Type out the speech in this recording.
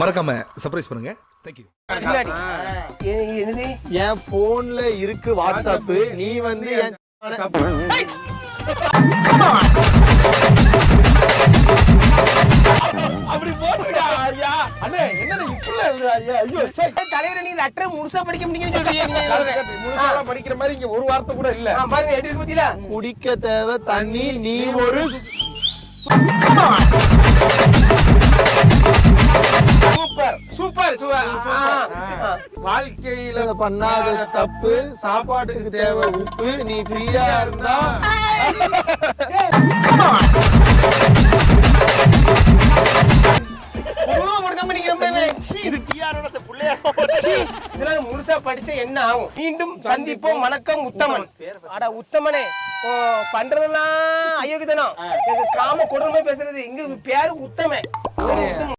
மறக்காம சர்ப்ரைஸ் பண்ணுங்க. தேங்க்யூ. என் போன்ல இருக்கு வாட்ஸ்அப், நீ வந்து அப்படி போட்டுடா ஐயா. அண்ணே என்னடா இப்படி எழுதுற ஐயா? ஐயோ தலைவரே நீ லெட்டர் முழுசா படிக்க முடியும்னு சொல்றீங்க. முழுசா படிக்கிற மாதிரி இங்க ஒரு வார்த்தை கூட இல்ல. பாருங்க எப்படி இருக்கு பாத்தீங்களா? குடிக்க தேவை தண்ணி, நீ ஒரு சூப்பர் சூப்பர். வாழ்க்கையில பண்ணாத தப்பு, சாப்பாட்டுக்கு தேவை உப்பு, நீ ஃப்ரீயா இருந்தா முழுசா படிச்ச என்ன ஆகும்? மீண்டும் சந்திப்போம். வணக்கம் உத்தமன். அட உத்தமனே, பண்றதெல்லாம் அயோக்கியத்தனம், காம கொடுமை பேசுறது. இங்க பேரு உத்தமன்.